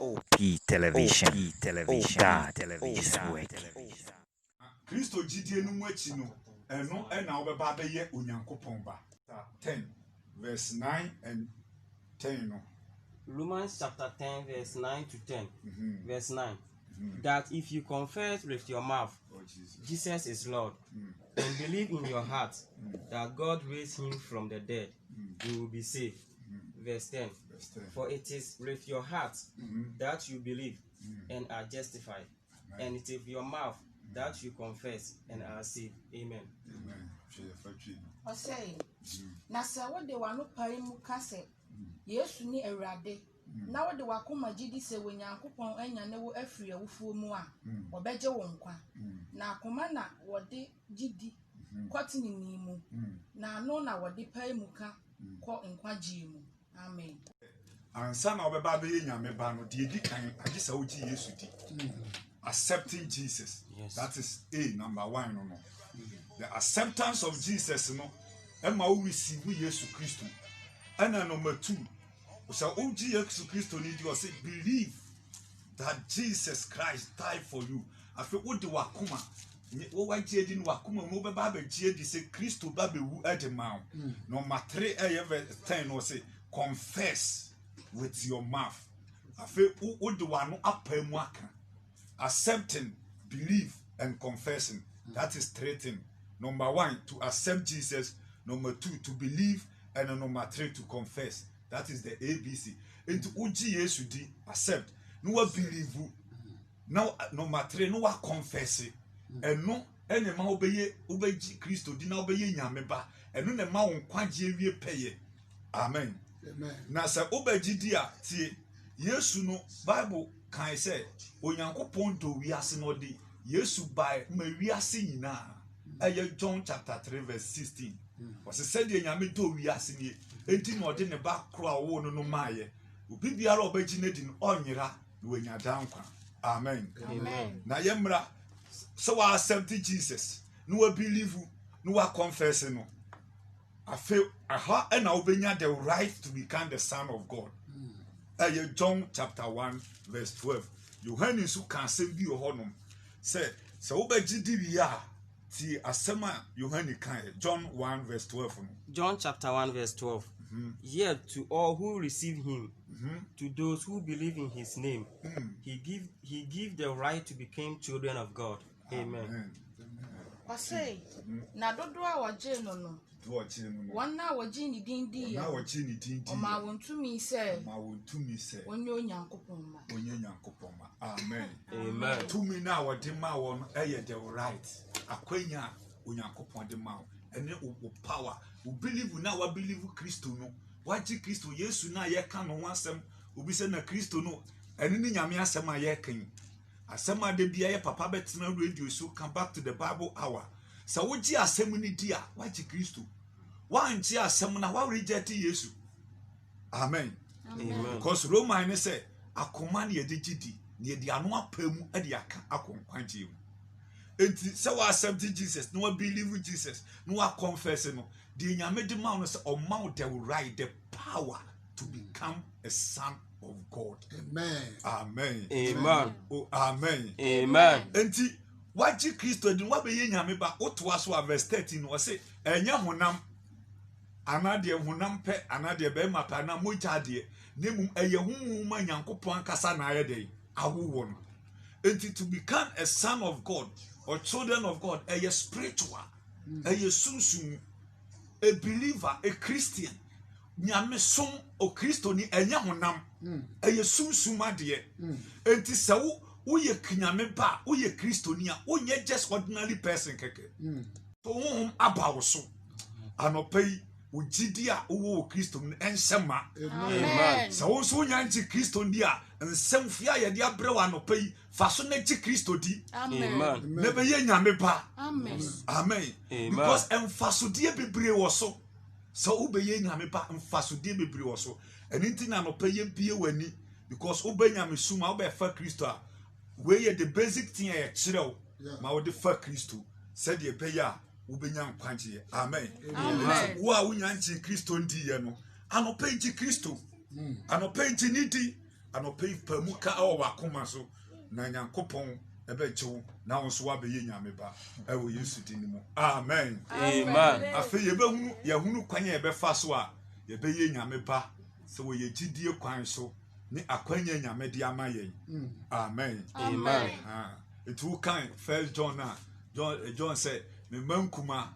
OP Television. God is working. Christo Gidie no mwachi no eno na obeba be ye onyankopon ba. 10 verse 9 and 10 no. Romans chapter 10 verse 9 to 10. Verse 9. That if you confess with your mouth Jesus is Lord and believe in your heart that God raised him from the dead, you will be saved. Verse 10. For it is with your heart that you believe and are justified, and it is with your mouth that you confess and are saved. Amen. Amen. I say, Nasa what they were no parimu kase, Yesu ni Erade. Now what the Wakuma Gidi say when Yankupon and Yanewo Efria Ufu Mua, or Beja Wonkwa. Na Kumana what de Gidi, cotton in Nimu. Na nona what de parimuka, call in Quajimu. Amen. And son of a baby Yamebano, the Edikan, I just saw Yesu. Accepting Jesus. Yes. That is number 1. No. The acceptance of Jesus, no. Emma will receive Jesus Christ. And number 2. So OG Jesus Christ need you say believe that Jesus Christ died for you. I feel what the wakuma. What white didn't wakuma no baby jedi say Christ baby who at the mount. Number 3 verse 10 or say confess with your mouth. I feel what the one up mwaka. Accepting, believe, and confessing. That is 3 things. Number 1, to accept Jesus. Number 2, to believe. And number 3, to confess. That is the ABC. And to OG Yesu accept. No believe. Now number 3, no confess. And no, any man obey Christo, did not obey Yameba. And no man quadri pay. Amen. Amen. Now, sir, obey Gidia, see, Yesu no Bible. Can I say, Onyankopon do wiase no de Yesu by ma wiase nyina John chapter 3 verse 16 was said the nyame do wiase ni enti no de ne ba kro awo no maaye obi biara obagine di no onyira no wanya dankwa. Amen. Amen. Na yemra so we accept Jesus no we believe no we confess no I feel aha and na obenya the right to become the son of God. John chapter 1 verse 12. Yohanes who can send you honum say so obegidi ti asema Yohanes kan John 1 verse 12. John chapter 1 verse 12. Yet to all who receive him, to those who believe in his name, he give the right to become children of God. Amen. I say, na dodwa waje no. One now wajini dindi. Now wajini dindi. Oma wontu mi say. Onyo nyankopon. Amen. Amen. To me now what the ma won the right. Akwenya onyankopon de ma. Ene power. We believe now we believe Christo no. Waji Christo Yesu na ye kan no asem. Obi se na Christo no. Ene ni nyame asem a ye kan. Asem a de bia ye papa betina radio so come back to the Bible hour. So woji asem ni dia waji Christo. Wanji asem na wa reject Yesu. Amen. Amen. Because Roman say akoma na ye de gidi na de anu apamu e de aka akonkwanji mu. Enti say we accept Jesus, no we believe Jesus, no we confess no. The nyame de ma no say o ma the right, the power to become a son of God. Amen. Amen. Amen. Oh, amen. Amen. Enti waji Christo din wa be ye nyame ba otoa so verse 13 no say enya honam anade honam pe anade be mapa na moja de nemum eye humu ma nyankopon kasa na aye dey awowo no. Enti to become a son of God or children of God, a spiritual, a sunsun, a believer, a Christian, nyame som o Christo ni enya honam, a sunsuma de. Enti sa wo ye nyame ba, wo ye Christo ni a, wo nye just ordinary person keke. To aba wo so. Anopai ugidi a wo Christo ni ensema. Amen. Sa wo so nyanti Christo ndi a nsem fia ye de abre wa anopai faso na ti Christo di. Amen. Never ye nyame ba. Amen. Amen. Because emfasodie bebre wo so. So ube ye nyame ba emfasodie bebre wo so. Enti na anopai ye bie wani because ube nyame suma ube fa Christo a we ye the basic thing e kire ma wo de fa Christo said ye be ya ube nya nkwanche. Amen. Amen. Wo a wo nyanchi Christo ndi ye no Anɔpa yi Kristo. Anɔpa yi nidi. Anɔpa yi pamuka ɛwɔ wakoma so. Na Nyankopɔn ɛbɛgyew na wo nso wabɛyɛ nyame ba ɛwɔ Yesu din mu. Amen. Amen. Afei yɛhunu kwan yɛbɛfa so a yɛbɛyɛ nyame ba sɛ wɔyɛ gyidie kwan so ne akwanya nyame de ama yɛn. Amen. Amen. It will kind first John John said, "Me mankuma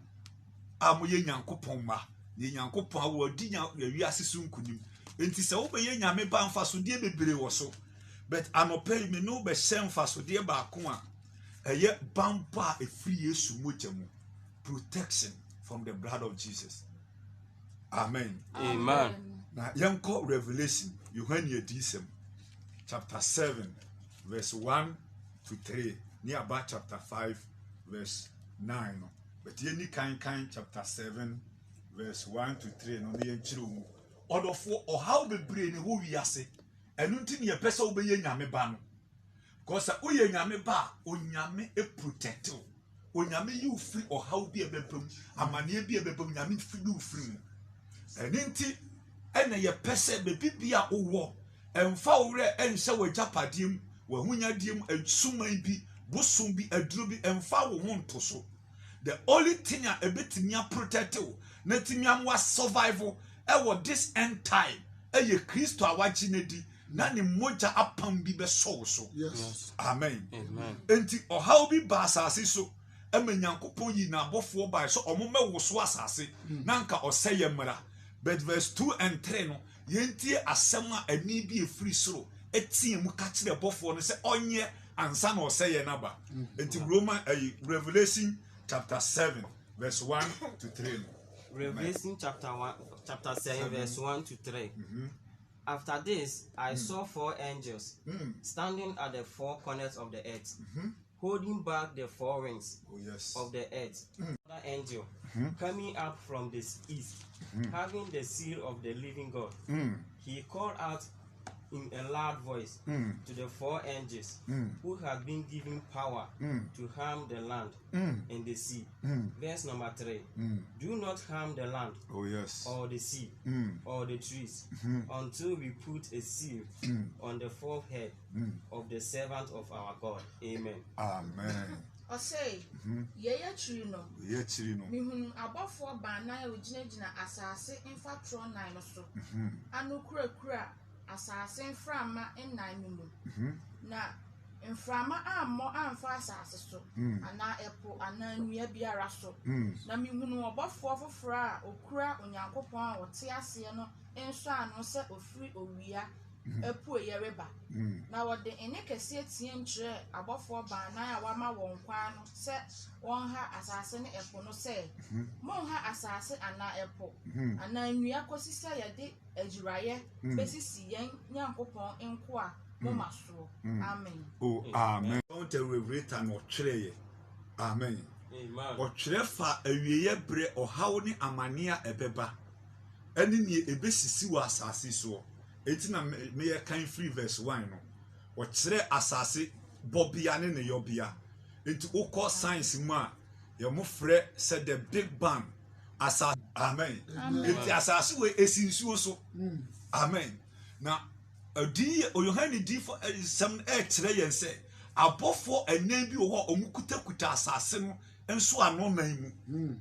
amoye Nyankopɔn ma, ne Nyankopɔn awodi nya wiase so nkunim." Enti sɛ wo bɛyɛ nyame ba mfasodie bebree wɔ so. But anɔpɛ me no bɛ hyɛ mfasodie baako a ɛyɛ bambɔ a ɛfiri Yesu mogya mu. Protection from the blood of Jesus. Amen. Amen. Now, yɛnkɔ Revelation, Yohane Adisɛm, chapter 7, verse 1 to 3. Nearby chapter 5, verse 9. But yɛni kan chapter 7, verse 1 to 3. No, ne yɛnkyerɛ mu. Ɔdɔfo ɔhaw bebree ne wo wiase. Ɛno nti ne yɛpɛ sɛ wobɛyɛ nyame ba no. Because woyɛ nyame ba a onyame protect wo. Onyame yi wo firi ɔhaw bi ɛbɛbam, amanneɛ bi ɛbɛbam, nyame firi wo firi mu. Ɛno nti ɛna yɛpɛ sɛ baabi bi a wowɔ ɛmfa wo werɛ ɛnhyɛ w'agyapadeɛ mu, w'ahonyadeɛ mu, asuman bi, bosom bi, aduro bi, ɛmfa wo ho nto so. The only thing a ɛbɛtumi protect wo na tumi amoa survival ɛwɔ this end time ɛyɛ Kristo a wagye ne di na ne mogya apam bi bɛsɔ wo so. Yes. Amen. Amen. Enti ɔhaw bi ba asase so ɛma Nyankopɔn yi n'abɔfoɔ bae so ɔmo mɛwo so asase na nka ɔsɛ yɛ mmara. But verse 2 and 3 no yentie asɛm a ani bi efiri soro etie mu ka kyerɛ bɔfoɔ no sɛ ɔnyɛ ansa na ɔsɛ yɛ naba. Enti Revelation chapter 7 verse 1 to 3. Revelation chapter 7, verse 1 to 3. After this, I saw 4 angels standing at the 4 corners of the earth, holding back the 4 rings Oh yes. of the earth. Another angel coming up from the east, having the seal of the living God. He called out in a loud voice to the 4 angels who had been given power to harm the land and the sea. Verse number 3. Do not harm the land Oh yes. or the sea or the trees until we put a seal on the forehead of the servant of our God. Amen. Amen. Ɔsɛ yɛyɛ kyiri no Yɛkyiri no. mihunu abɔfoɔ baanan a wɔgyinagyina asase mfatoro nan no so ano kurakura asase mframa nnan no mu na mframa ammɔ amfa asase so anaa ɛpo anaa nnua biara so na mihunu ɔbɔfoɔ foforɔ a okura Onyankopɔn a wɔte aseɛ no nso ano sɛ ofiri owia epu eyereba na wɔde ene kɛseɛ tie nkyerɛ abɔfoɔ baanan a wama wɔn kwan no sɛ wɔn ha asase ne ɛpo no sɛ mon ha asase anaa ɛpo anaa nnua kɔsi sɛ yɛde agyiraeɛ besisi yɛn Nyankopɔn nko a moma so. Amen. Oh amen. Don't reverate and ɔtwerɛ. Amen. Amen. Ɔtwerɛ fa awieyɛ brɛ ɔhaw ne amania ɛbɛba ɛne ne ebesisi wɔ asase so. Eti na me kan free verse 1 no. Ɔkyerɛ asase bɔbea ne ne yɔbea. Enti wokɔ science mu a yɛ mo frɛ sɛ the big bang asase. Amen. Enti asase wɔ esinsuo so. Amen. Na Yohane di for some ɛkyerɛ yɛn sɛ abɔfoɔ ɛnan bi wɔ hɔ ɔmo kutakuta asase no nso ano nan mu.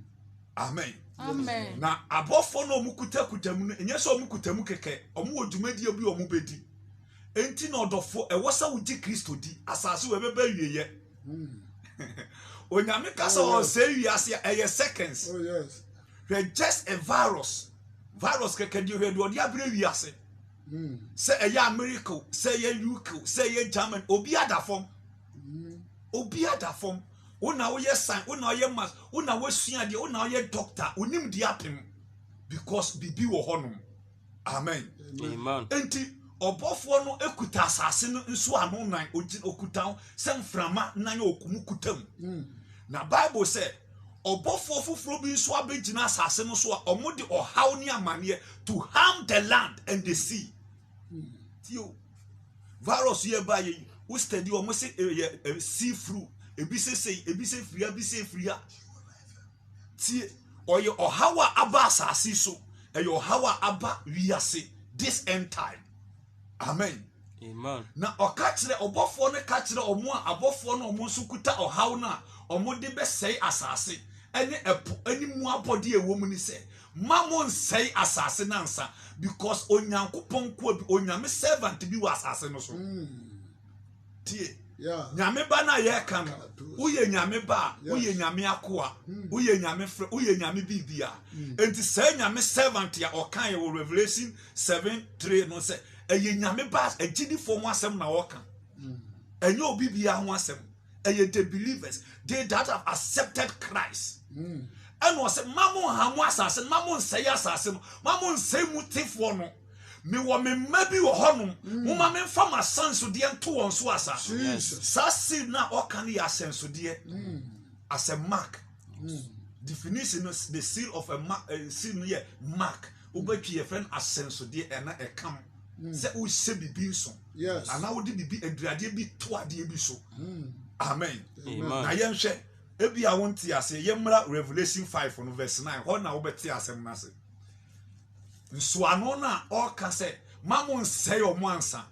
Amen. Amen. Na abɔfoɔ no ɔmo kutakuta mu no ɛnyɛ sɛ ɔmo kuta mu kɛkɛ ɔmo wɔ dwumadie bi ɔmo bɛdi. Enti na ɔdɔfo ɛwɔ sɛ wogye Kristo di asase wɔ ɛbɛbɛ wieyɛ. Onyame kasa ɔsɛ wiase ɛyɛ seconds. Oh yes. Hwɛ just a virus kɛkɛ di hwɛ de ɔde abrɛ wiase. Say ɛyɛ America, say ɛyɛ UK, say ɛyɛ German, obi adafom. Obi adafom. Una woyɛ sign, una woyɛ mass, una wosua de, una woyɛ doctor, onim de apem because bibi wɔ hɔnom. Amen. Amen. Enti ɔbɔfoɔ no ekuta asase no nso ano nan okuta sɛ mframa nan okumu kutam. Na Bible sɛ ɔbɔfoɔ foforɔ bi nso abɛgyina asase no so a ɔmo de ɔhaw ne amane to harm the land and the sea. Tio virus ye ba ye wo study ɔmo se sea flu ebi se fria bi se fria tie ɔyɛ ɔhaw a aba asase so eyo hawa aba wiase this end time. Amen. Amen. Na okachire obofo ne kachire omo a abofo no omo nso kuta ohaw na omo de besei asase ene epo ani mu abode ewom ni se mamon sei asase nansa because onyankopon ko bi onyame servant bi wa asase no so. Tie. Yeah. Nyame ba na ye ka no uye nyame ba uye nyame akoa uye nyame fre uye nyame bibia enti say nyame servant ya okan ye Revelation 7:3 no say eye nyame ba agidi fo mu asem na woka enye obibia ho asem eye the believers they that have accepted Christ and was mamon hamu asase mamon say asase mamon say mutifo no me wo me mabi wo honum mo ma me fa ma sanso de ento won so asa sasi na okan ya senso de as a mark definition is the seal of a mark seal here mark obetwi your friend asenso de e na e kam se o se bibi nso Yes. ana wo de bibi aduade bi to ade bi so amen Amen. na yenhwe ebi a wonti ase yemra Revelation 5 no verse 9 ho na wo beti asem na se nsuano na oka se mamon say omo ansa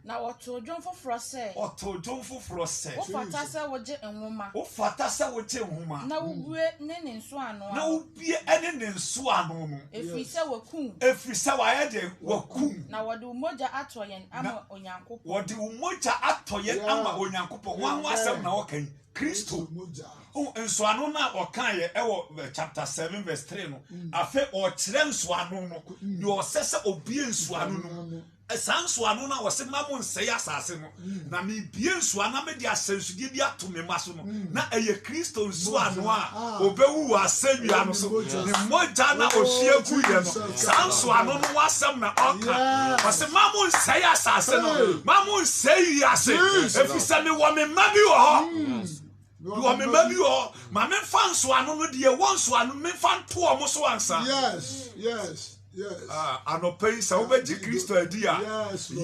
na woto dwon foforo se oto dwon foforo se wo fata se woje enwoma wo fata se wo che nhoma na wubue ne ne nso ano na wo bie ene ne nsuano no efi se wakum efri se wa ye de wakum na wode umoja ato yen ama onyankopon wode umoja atoye ama onyankopon wan asem na wokan Kristo nsuano na okan ye ewo chapter 7 verse 3 no afa o kire nsuano no yo sese obie nsuano no esansuano na wose mamon sey asase no na me bie nsuano me de asensudie bi ato me maso no na eye Kristo nsuano a obewu asanwia no so ni moja na ohie guye no sansuano no wasem na oka wose mamon sey asase no mamon sey ase efisa me wo me mabi wo ho you are me maybe or my men fans one no de once one men fan to omo so ansa. Yes. Anope sa obeji Kristo adia.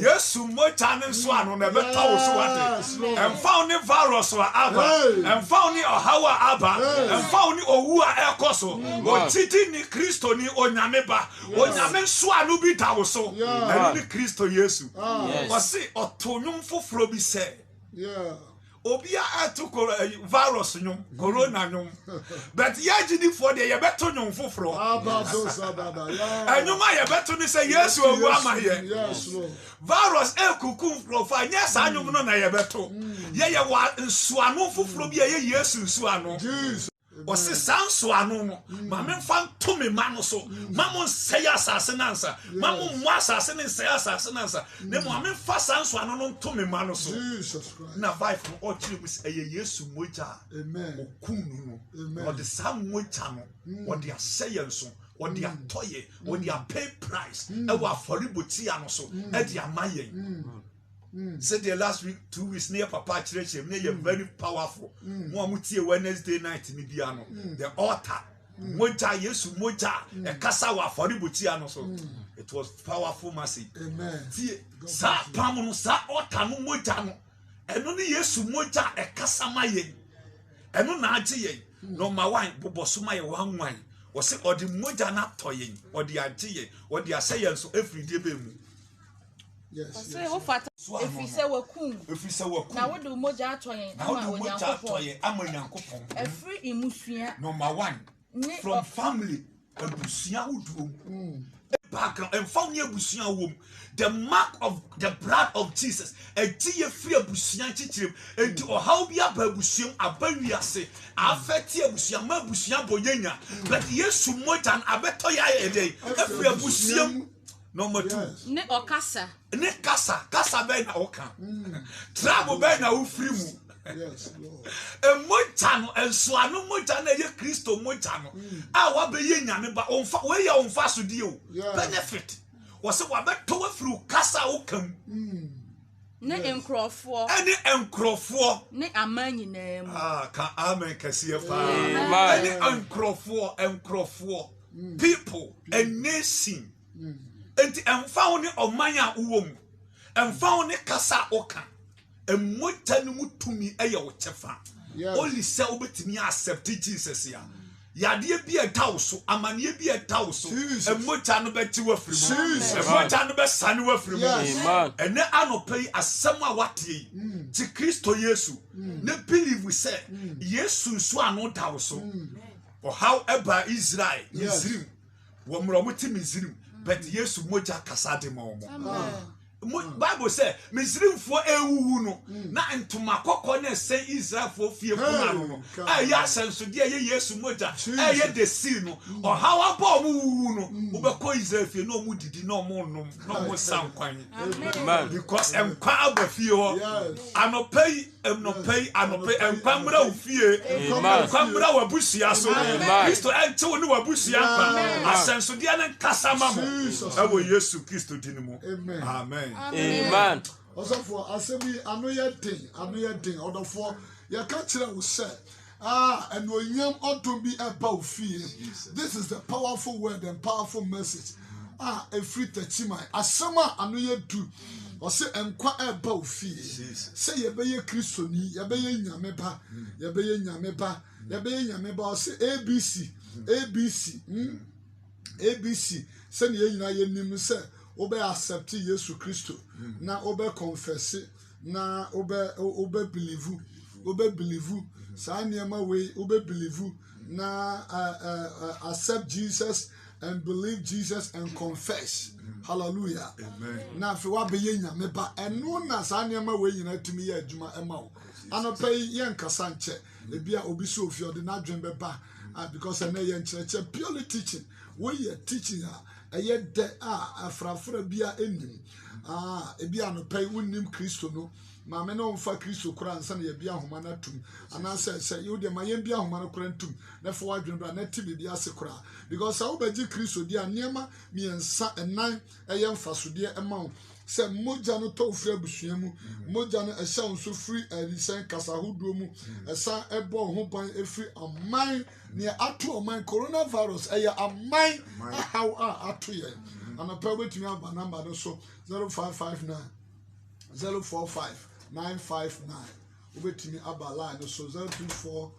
Yes mocha ne so ano na beto wo so wate. Emfa oni virus wa aba. Emfa oni ohawa aba. Emfa oni owu a ekoso. O titi ni Kristo ni onyame ba. Onyame so anu bi ta wo so. Na ni Kristo Yesu. O si otonwum foforo bi se. Yeah. Obia atu virus nyum corona nyum but yagidi for the yebeto nyum foforo anyuma yebeto ni say Yesu owu amaye Yes Lord virus ekukum profa nya sa nyum no na yebeto ye wa nsuano foforo bi ye Yesu nsuano Jesus o se sansuano no ma me fa to me ma no so ma mo nsey asase nansa ma mo mo asase ne nsey asase nansa ne mo me fa sansuano no to me ma no so Jesus Christ na vibe no o chiri mus eye Yesu moja Amen okunu no Amen o de sam moja no o de aseye nso o de atoye o de pay price e wa foriboti ano so e de amaye said the last week 2 weeks near Papa Church near very powerful mo amutie Wednesday night ni bia no the altar moja Yesu moja e kasa wa foriboti ano so it was powerful mercy Amen tie sa pam no sa altar no moja no eno ni Yesu moja e kasa maye eno na age ye number 1 boboso maye wanwan wo se odi moja na toye odi age ye odi aseye nso everyday be mu Yes say wo fata efi se wakum na wode umoja ato yen ama onyankopon every imusua number 1 from family abusia udum background and found ye abusia wom the mark of the blood of Jesus enti ye free abusia chichirem enti o how bia ba abusiam abawiase afeti abusia ma abusia boyenya but Yesu motan abeto ya ede free abusiam number 2 ne okasa ne kasa be na oka trouble be na wo free mu Yes Lord mocha no ensoano mocha na ye Kristo mocha no a wa be ye nyame ba onfa we ye onfa so die o benefit wo se wa beto wa free kasa okam ne enkrofo ani enkrofo ne amanyina mu ka amen kase fa ani enkrofo people a nation enti emfa wo ne omanya uwom emfa wo ne kasa oka emota ne mutumi eye wo chefa only say obetimi accept Jesus ya Yade bi etaw so amane bi etaw so emocha no beti wafiri mu Jesus. emocha no be sane wafiri mu Amen. ene anopai asɛm a wate yi ti Kristo Yesu ne believe we say Yesu so ano taw so or how eba Israel Misrim wo mro ti Misrim but Yesu moja kasade ma omo Bible say Misrimfo ewuwu no na ntoma kokko na sen Israelfo fie kuna no ya senso de ye Yesu moja ye de see no or how about wuwu no ubekọ Israel fie no mu didi no mo nom no mo sankwan because enkwa abafie ho anopai enkwa mra ofie enkwa mra wabusia so Kristo ente wo ne wabusia nkwa asenso de na kasama mo ewo Yesu Kristo dinimu amen. Amen. Also for assembly, I know your thing, Order for your culture will say, and when you ought to be about fear. This is the powerful word and powerful message. A free techimai. As summer, I know you do. Or say, enquire about fear. Say, you be a Christian, you be a Yameba, you be a Yameba, you be a Yameba, say ABC. Send ye na ye nim say. Obe accept Yesu Kristo na obe confess na obe believe sa niema we obe believe na accept Jesus and believe Jesus and confess. Hallelujah. Amen. Na fe wa be ye nyame ba eno na sa niema we nyina tumi ye adwuma ema wo anopai ye nkasa nche ebia obi so ofi ode na adwen be ba because na ye ncheche purely teaching we ye teaching eye de afrafra bia enim ebia no pai wonnim Kristo no ma me no mfa Kristo kura ansa na ye bia homa na tum ana se you de ma ye bia homa na kura ntum na fo wadwen bra na ti bia se kura because how beji Kristo dia niema miensa enan eye mfasode ema se moja no to frɛ busua mu moja no ehya nso free elisen kasa hodo mu esa ebo ho ban efri aman ne ato aman coronavirus eye aman how ato ye ana pa betumi aba number no so 0559 045 959 obetumi aba line so 024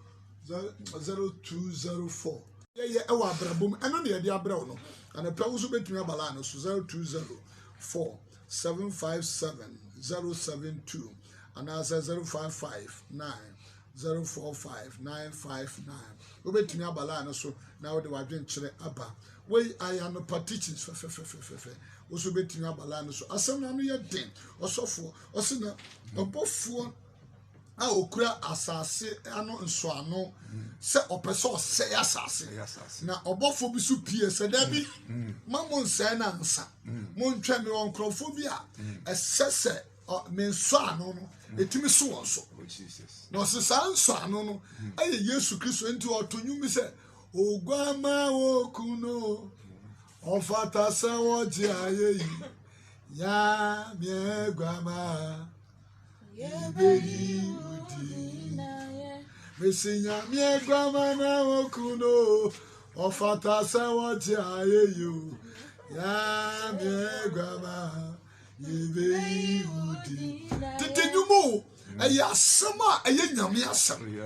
0204 ye ewa abrabom eno ne ye de abrawo no ana pa wo so betumi aba line so 0204 757-072 and answer 055-9 045-959. Obetumi abala no so na we de wadwen kire aba. We aya no teachings fe. Oso betumi abala no so. Asem na no ye den. Osofo, osina obofo a okura asase ano nso ano se opeso se asase na obofo bi su pie se da bi mamon se na nsa mon twa me won krofo bi a esese me nso ano no etimi so won so no se san nso ano no aye Yesu Kristo enti otonyumi se ogwama okuno ofata se woji aye yi ya me gwama Yebeli udi Mesinya miegwama na okuno ofata sawati ayeyo ya miegwama yebeli udi Titenyumo eya sama eye nyame asem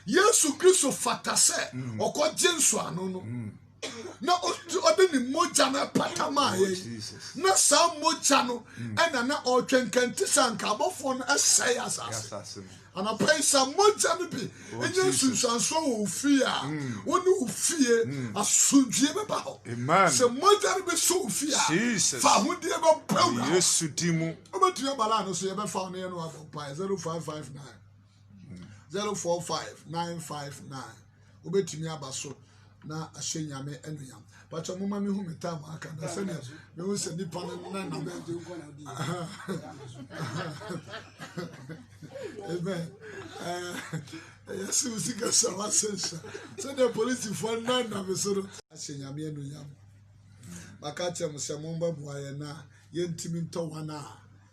Yesu Kristo fata se okoje nso ano no na ode ni moja na patama ye na sa moja no ena na otwenkante sanka abofo no esai asase ana paisa moja no bi enye sunsanso wo fie a woni wo fie asundue be ba ho se moja no be so fie a fa hodie be prawo Yesu dimu obetua bala no so ye be fa no ye no agopa 0559 045 959 obetumi abaso na ashenyame enuyam pacho mama mi hu meta ma aka na sene me hu se nipa na na be amen yes usika sawa sensa so the police for na be so ashenyame enuyam makacha musemomba buaye na yentimi ntowana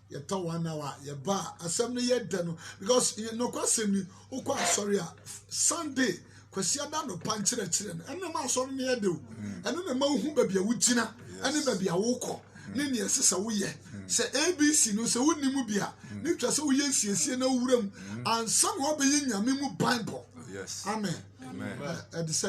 ye tawana wa ye ba asem no ye de no because no kwasem ni ukwa sorry a Sunday kwasi ada no panchire chire no ene ma so no ye de o ene na ma hu ba bia wugina ene ba bia wokọ ne ne esesa wo ye se ABC no se wonni mu bia ne twa se wo ye nsiesie na wuram ansa no be ye nyame mu Bible. Yes. Amen. ɛde sɛ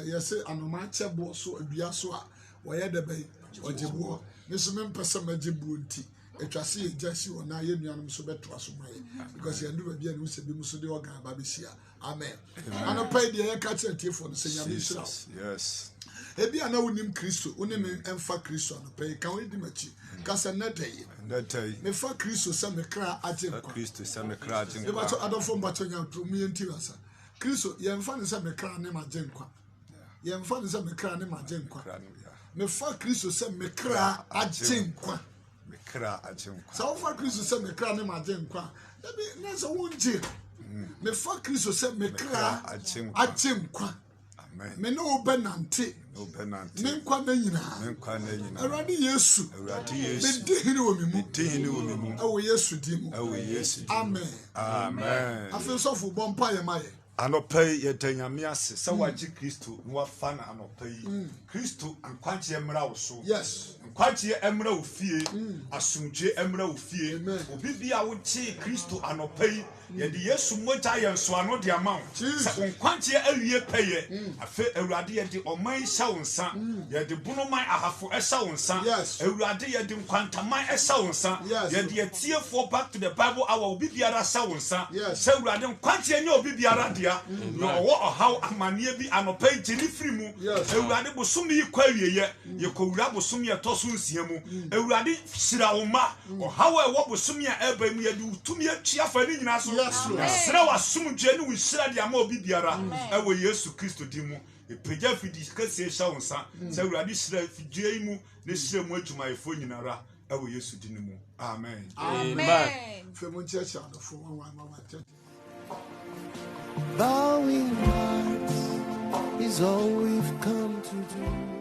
yɛsɛ anomakyɛ boɔ so adua so a wɔyɛ dɛ bɛyi ɔgye boɔ me so mempɛ sɛ magye boɔ nti atwa sɛ yɛgya si wɔ na yɛ nuanom so bɛtoa so ma yɛ because yɛndu baabi a ne wo sɛ bi mu so de ɔgan aba bɛhyia amen anɔpa yi deɛ yɛka kyerɛ atiefoɔ no sɛ nyame nhyira wo ebi a na wonim kristo wone me ɛmfa kristo anɔpa yi ka woedi m'akyi ka sɛ nnɛ da yi mefa kristo sɛ me kra agye nkwa yɛbɛtɔ adɔfoɔ mbatɔ nyantoro mu yɛnti wasa kristo yɛmfa ne sɛ me kra ne magye nkwa yɛmfa ne sɛ me kra ne magye nkwa mefa kristo sɛ me kra agye nkwa sɛ wofa kristo sɛ me kra ne magye nkwa dabi na sɛ wongye mefa kristo sɛ me kra agye nkwa me ne wo bɛnante ne nkwa na nyinaa awurade yesu medi hene wɔ me mu ɛwɔ yesu din mu amen afei sɔfo bɔ mpa yɛ ma yɛ anɔpa yi yɛda nyame ase sɛ wagye kristo na wafa no anɔpa yi kristo nkwankyeɛ mmra wo so nkwagyeɛ mmra wo fie asomdwe mmra wo fie obi bi a wogyee kristo anɔpa yi yɛde yesu mogya yɛ nsoano de ama wo sɛ wo nkwagyeɛ awie pɛyɛ afei awurade yɛde ɔman hyɛ wo nsa yɛde bonoman ahafo ɛhyɛ wo nsa awurade yɛde nkwantaman ɛhyɛ wo nsa yɛde yɛtiefoɔ back to the bible hour obi biara hyɛ wo nsa sɛ awurade nkwagyeɛ nyɛ obi biara dea na ɔwɔ ɔhaw amanneɛ bi anɔpa yi gye ne firi mu awurade bosom yi kɔ awieyɛ yɛkɔwura bosom yɛ ɛtɔ so nsia mu awurade hyira wo ma ɔhaw a ɛwɔ bosom a ɛba mu yɛde wotumi atua fa ne nyinaa so srɛ w'asomdwe ne wo hyira de ama obi biara ɛwɔ yesu kristo din mu ɛpagya fidi kɛseɛ hyɛ wo nsa sɛ awurade hyira fidua yi mu ne hyira mu adwumayɛfoɔ nyinara ɛwɔ yesu din mu amen fɛ mo nkyerɛkyerɛ adɔfoɔ wawa Bowing hearts is all we've come to do.